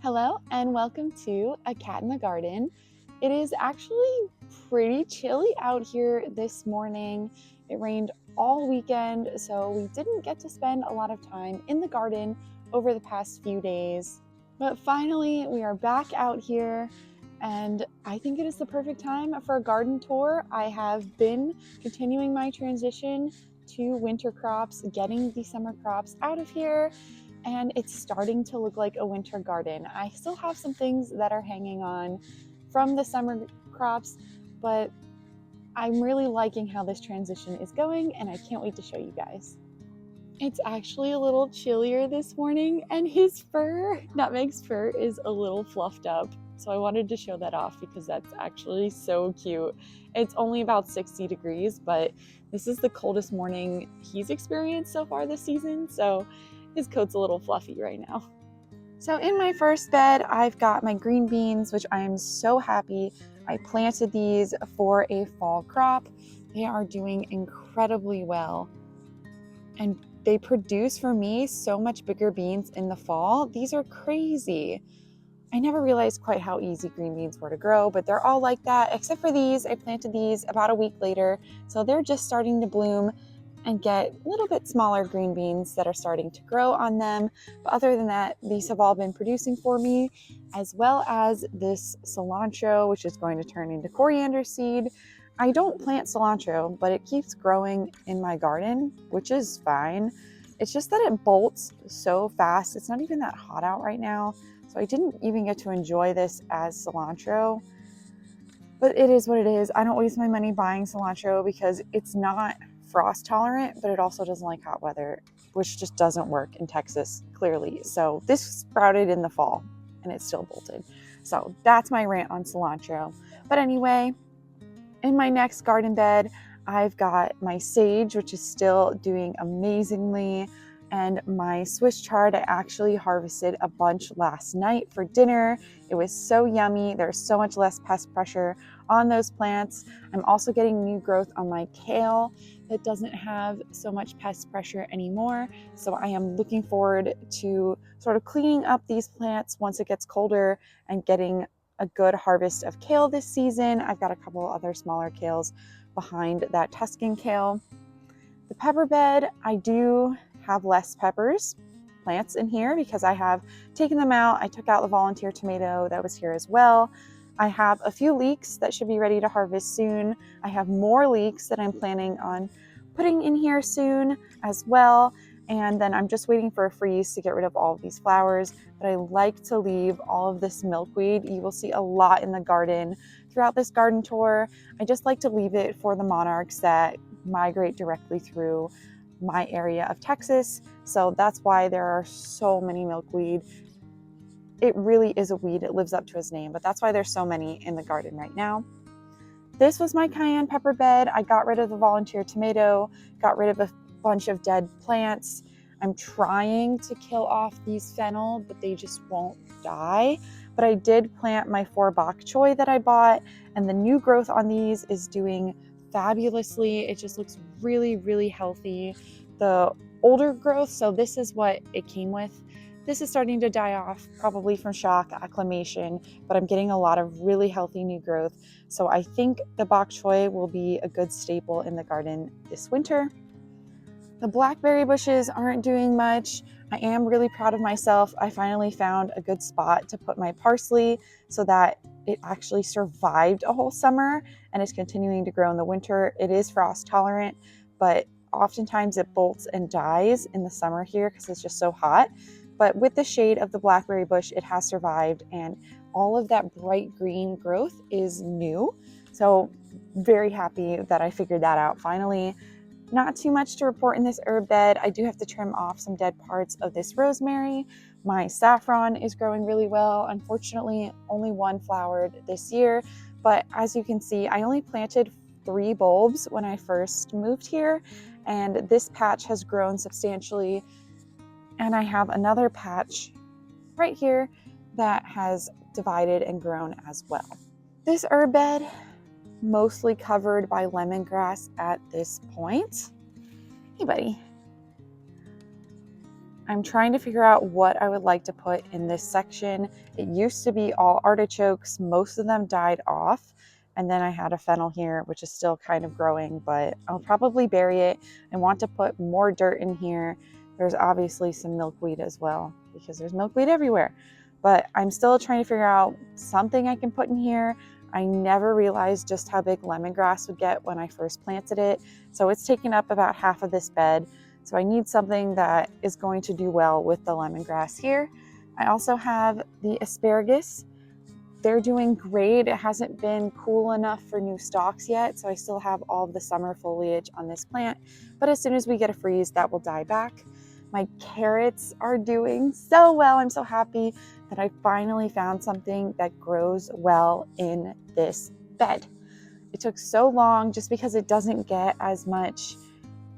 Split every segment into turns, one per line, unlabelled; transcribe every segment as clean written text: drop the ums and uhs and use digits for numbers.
Hello and welcome to A Cat in the Garden. It is actually pretty chilly out here this morning. It rained all weekend, so we didn't get to spend a lot of time in the garden over the past few days. But finally, we are back out here, and I think it is the perfect time for a garden tour. I have been continuing my transition to winter crops, getting the summer crops out of here, and it's starting to look like a winter garden. I still have some things that are hanging on from the summer crops, but I'm really liking how this transition is going, and I can't wait to show you guys. It's actually a little chillier this morning, and his fur, Nutmeg's fur, is a little fluffed up. So I wanted to show that off because that's actually so cute. It's only about 60 degrees, but this is the coldest morning he's experienced so far this season, so his coat's a little fluffy right now. So in my first bed, I've got my green beans, which I am so happy I planted these for a fall crop. They are doing incredibly well, and they produce for me so much bigger beans in the fall. These are crazy. I never realized quite how easy green beans were to grow, but they're all like that, except for these. I planted these about a week later, so they're just starting to bloom and get a little bit smaller green beans that are starting to grow on them. But other than that, these have all been producing for me, as well as this cilantro, which is going to turn into coriander seed. I don't plant cilantro, but it keeps growing in my garden, which is fine. It's just that it bolts so fast. It's not even that hot out right now, so I didn't even get to enjoy this as cilantro. But it is what it is. I don't waste my money buying cilantro because it's not frost tolerant, but it also doesn't like hot weather, which just doesn't work in Texas, clearly. So this sprouted in the fall and it's still bolted. So that's my rant on cilantro. But anyway, in my next garden bed, I've got my sage, which is still doing amazingly, and my Swiss chard. I actually harvested a bunch last night for dinner. It was so yummy. There's so much less pest pressure on those plants. I'm also getting new growth on my kale that doesn't have so much pest pressure anymore. So I am looking forward to sort of cleaning up these plants once it gets colder and getting a good harvest of kale this season. I've got a couple other smaller kales behind that Tuscan kale. The pepper bed, I do have less peppers plants in here because I have taken them out. I took out the volunteer tomato that was here as well. I have a few leeks that should be ready to harvest soon. I have more leeks that I'm planning on putting in here soon as well. And then I'm just waiting for a freeze to get rid of all of these flowers. But I like to leave all of this milkweed. You will see a lot in the garden throughout this garden tour. I just like to leave it for the monarchs that migrate directly through my area of Texas. So that's why there are so many milkweed. It really is a weed. It lives up to its name, but that's why there's so many in the garden right now. This was my cayenne pepper bed. I got rid of the volunteer tomato, got rid of a bunch of dead plants. I'm trying to kill off these fennel, but they just won't die. But I did plant my 4 bok choy that I bought, and the new growth on these is doing fabulously. It just looks really, really healthy. The older growth, so this is what it came with. This is starting to die off, probably from shock acclimation, but I'm getting a lot of really healthy new growth. So I think the bok choy will be a good staple in the garden this winter. The blackberry bushes aren't doing much. I am really proud of myself. I finally found a good spot to put my parsley so that it actually survived a whole summer and is continuing to grow in the winter. It is frost tolerant, but oftentimes it bolts and dies in the summer here because it's just so hot. But with the shade of the blackberry bush, it has survived, and all of that bright green growth is new. So very happy that I figured that out finally. Not too much to report in this herb bed. I do have to trim off some dead parts of this rosemary. My saffron is growing really well. Unfortunately, only one flowered this year, but as you can see, I only planted 3 bulbs when I first moved here, and this patch has grown substantially. And I have another patch right here that has divided and grown as well. This herb bed, mostly covered by lemongrass at this point. Hey, buddy. I'm trying to figure out what I would like to put in this section. It used to be all artichokes. Most of them died off. And then I had a fennel here, which is still kind of growing, but I'll probably bury it. I want to put more dirt in here. There's obviously some milkweed as well, because there's milkweed everywhere. But I'm still trying to figure out something I can put in here. I never realized just how big lemongrass would get when I first planted it. So it's taken up about half of this bed. So I need something that is going to do well with the lemongrass here. I also have the asparagus. They're doing great. It hasn't been cool enough for new stalks yet, so I still have all of the summer foliage on this plant. But as soon as we get a freeze, that will die back. My carrots are doing so well. I'm so happy that I finally found something that grows well in this bed. It took so long just because it doesn't get as much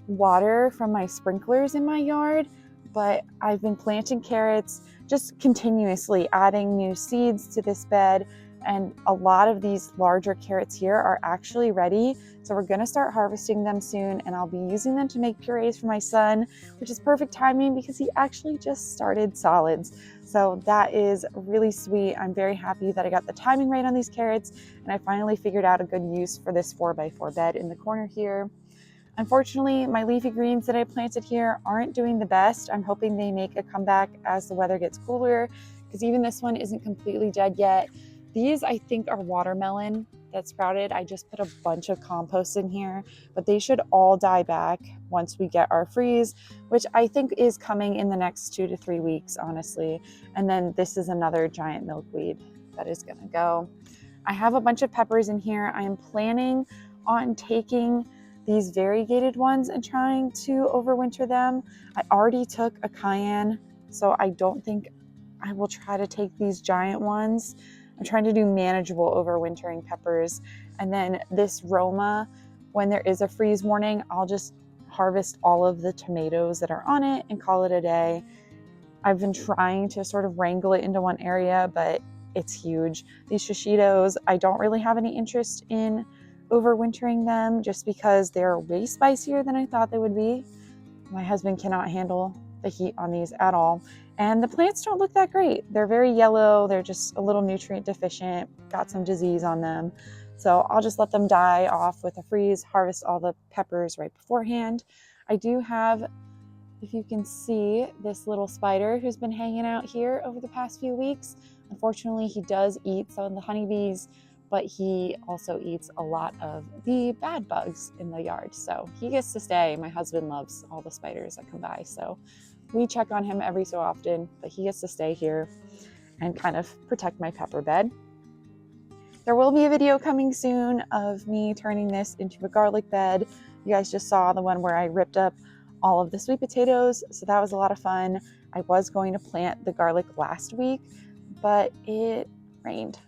water from my sprinklers in my yard, but I've been planting carrots, just continuously adding new seeds to this bed, and a lot of these larger carrots here are actually ready. So we're going to start harvesting them soon, and I'll be using them to make purees for my son, which is perfect timing because he actually just started solids. So that is really sweet. I'm very happy that I got the timing right on these carrots, and I finally figured out a good use for this 4x4 bed in the corner here. Unfortunately, my leafy greens that I planted here aren't doing the best. I'm hoping they make a comeback as the weather gets cooler, because even this one isn't completely dead yet. These, I think, are watermelon that sprouted. I just put a bunch of compost in here, but they should all die back once we get our freeze, which I think is coming in the next 2 to 3 weeks, honestly. And then this is another giant milkweed that is gonna go. I have a bunch of peppers in here. I am planning on taking these variegated ones and trying to overwinter them. I already took a cayenne, so I don't think I will try to take these giant ones. I'm trying to do manageable overwintering peppers. And then this Roma, when there is a freeze warning, I'll just harvest all of the tomatoes that are on it and call it a day. I've been trying to sort of wrangle it into one area, but it's huge. These shishitos, I don't really have any interest in overwintering them just because they're way spicier than I thought they would be. My husband cannot handle the heat on these at all. And the plants don't look that great. They're very yellow. They're just a little nutrient deficient, got some disease on them. So I'll just let them die off with a freeze, harvest all the peppers right beforehand. I do have, if you can see, this little spider who's been hanging out here over the past few weeks. Unfortunately, he does eat some of the honeybees, but he also eats a lot of the bad bugs in the yard. So he gets to stay. My husband loves all the spiders that come by. So we check on him every so often, but he gets to stay here and kind of protect my pepper bed. There will be a video coming soon of me turning this into a garlic bed. You guys just saw the one where I ripped up all of the sweet potatoes, so that was a lot of fun. I was going to plant the garlic last week, but it rained.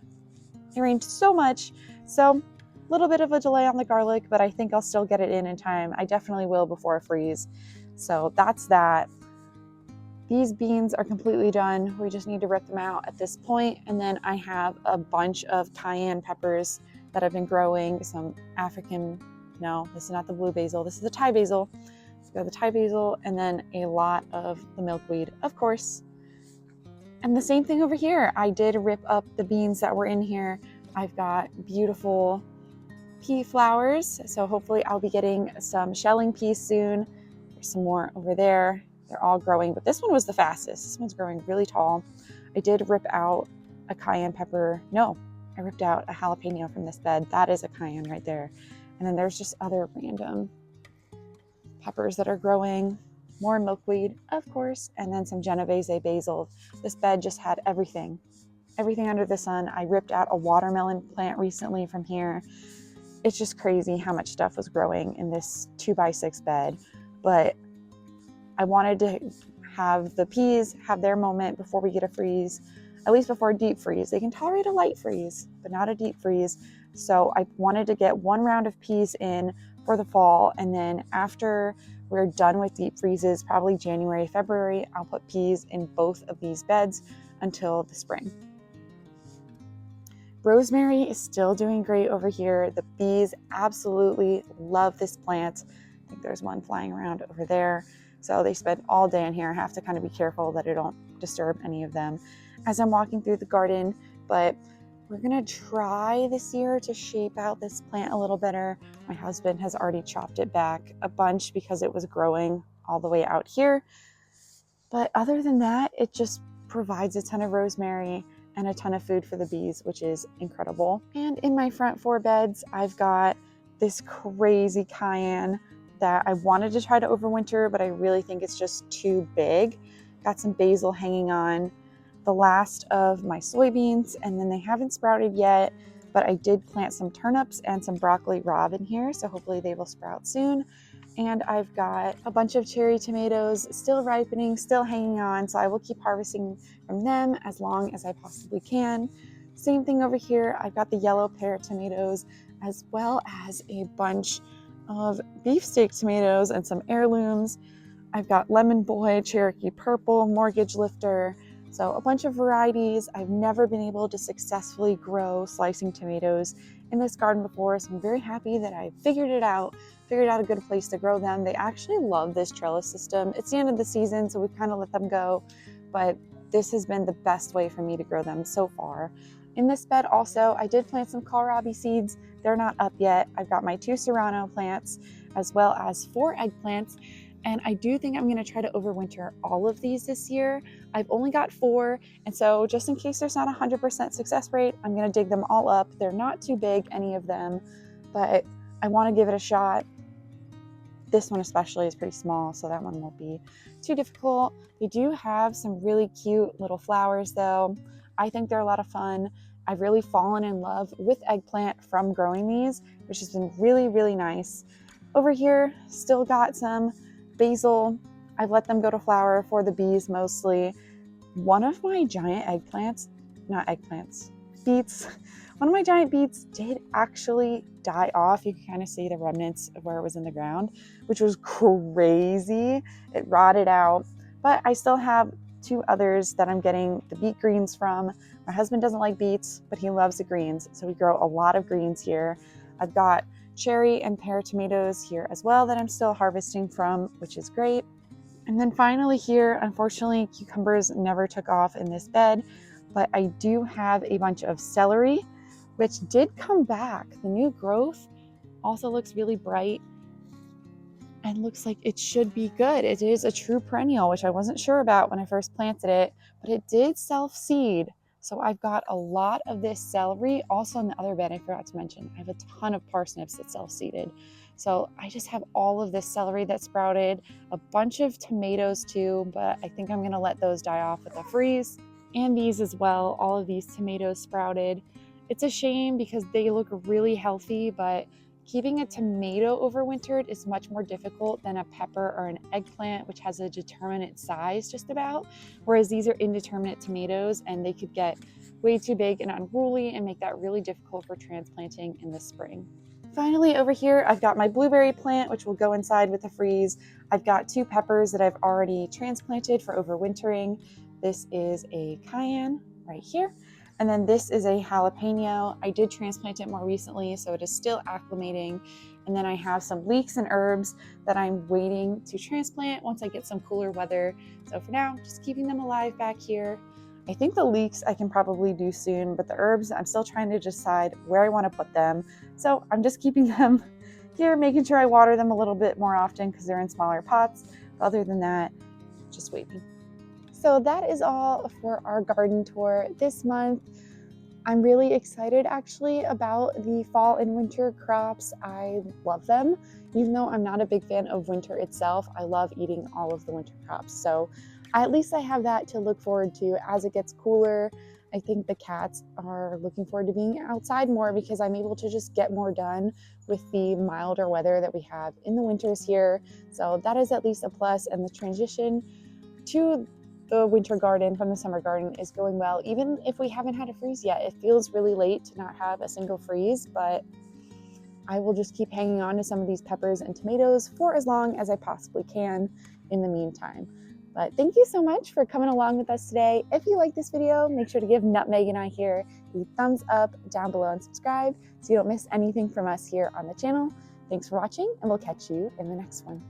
It rained so much, so a little bit of a delay on the garlic, but I think I'll still get it in time. I definitely will before a freeze. So that's that. These beans are completely done. We just need to rip them out at this point. And then I have a bunch of cayenne peppers that have been growing. Some African, no, this is not the blue basil. This is the Thai basil. So we got the Thai basil and then a lot of the milkweed, of course. And the same thing over here. I did rip up the beans that were in here. I've got beautiful pea flowers. So hopefully I'll be getting some shelling peas soon. There's some more over there. They're all growing, but this one was the fastest. This one's growing really tall. I did rip out a cayenne pepper. No, I ripped out a jalapeno from this bed. That is a cayenne right there. And then there's just other random peppers that are growing. More milkweed, of course, and then some Genovese basil. This bed just had everything under the sun. I ripped out a watermelon plant recently from here. It's just crazy how much stuff was growing in this 2x6 bed, but I wanted to have the peas have their moment before we get a freeze, at least before a deep freeze. They can tolerate a light freeze, but not a deep freeze. So I wanted to get one round of peas in for the fall, and then after we're done with deep freezes, probably January, February, I'll put peas in both of these beds until the spring. Rosemary is still doing great over here. The bees absolutely love this plant. I think there's one flying around over there. So they spend all day in here. I have to kind of be careful that I don't disturb any of them as I'm walking through the garden. But we're gonna try this year to shape out this plant a little better. My husband has already chopped it back a bunch because it was growing all the way out here. But other than that, it just provides a ton of rosemary and a ton of food for the bees, which is incredible. And in my front 4 beds, I've got this crazy cayenne that I wanted to try to overwinter, but I really think it's just too big. Got some basil hanging on the last of my soybeans, and then they haven't sprouted yet, but I did plant some turnips and some broccoli rabe in here, so hopefully they will sprout soon. And I've got a bunch of cherry tomatoes still ripening, still hanging on, so I will keep harvesting from them as long as I possibly can. Same thing over here, I've got the yellow pear tomatoes as well as a bunch of beefsteak tomatoes and some heirlooms. I've got Lemon Boy, Cherokee Purple, Mortgage Lifter, so a bunch of varieties. I've never been able to successfully grow slicing tomatoes in this garden before, so I'm very happy that I figured out a good place to grow them. They actually love this trellis system. It's the end of the season, so we've kind of let them go, but this has been the best way for me to grow them so far. In this bed also, I did plant some kohlrabi seeds. They're not up yet. I've got my 2 serrano plants as well as 4 eggplants. And I do think I'm gonna try to overwinter all of these this year. I've only got 4, and so just in case there's not a 100% success rate, I'm gonna dig them all up. They're not too big, any of them, but I wanna give it a shot. This one especially is pretty small, so that one won't be too difficult. They do have some really cute little flowers though. I think they're a lot of fun. I've really fallen in love with eggplant from growing these, which has been really, really nice. Over here, still got some basil. I've let them go to flower for the bees mostly. One of my giant beets, one of my giant beets did actually die off. You can kind of see the remnants of where it was in the ground, which was crazy. It rotted out, but I still have 2 others that I'm getting the beet greens from. My husband doesn't like beets, but he loves the greens, so we grow a lot of greens here. I've got cherry and pear tomatoes here as well that I'm still harvesting from, which is great. And then finally here, unfortunately, cucumbers never took off in this bed, but I do have a bunch of celery, which did come back. The new growth also looks really bright and looks like it should be good. It is a true perennial, which I wasn't sure about when I first planted it, but it did self-seed. So I've got a lot of this celery. Also in the other bed, I forgot to mention, I have a ton of parsnips that self-seeded. So I just have all of this celery that sprouted, a bunch of tomatoes too, but I think I'm gonna let those die off with a freeze. And these as well, all of these tomatoes sprouted. It's a shame because they look really healthy, but keeping a tomato overwintered is much more difficult than a pepper or an eggplant, which has a determinate size just about, whereas these are indeterminate tomatoes and they could get way too big and unruly and make that really difficult for transplanting in the spring. Finally, over here, I've got my blueberry plant, which will go inside with the freeze. I've got 2 peppers that I've already transplanted for overwintering. This is a cayenne right here. And then this is a jalapeno. I did transplant it more recently, so it is still acclimating. And then I have some leeks and herbs that I'm waiting to transplant once I get some cooler weather. So for now, just keeping them alive back here. I think the leeks I can probably do soon, but the herbs, I'm still trying to decide where I want to put them. So I'm just keeping them here, making sure I water them a little bit more often because they're in smaller pots. But other than that, just waiting. So that is all for our garden tour this month. I'm really excited actually about the fall and winter crops. I love them. Even though I'm not a big fan of winter itself, I love eating all of the winter crops. So at least I have that to look forward to as it gets cooler. I think the cats are looking forward to being outside more because I'm able to just get more done with the milder weather that we have in the winters here. So that is at least a plus, and the transition to the winter garden from the summer garden is going well. Even if we haven't had a freeze yet, it feels really late to not have a single freeze, but I will just keep hanging on to some of these peppers and tomatoes for as long as I possibly can in the meantime. But thank you so much for coming along with us today. If you like this video, make sure to give Nutmeg and I here a thumbs up down below and subscribe so you don't miss anything from us here on the channel. Thanks for watching, and we'll catch you in the next one.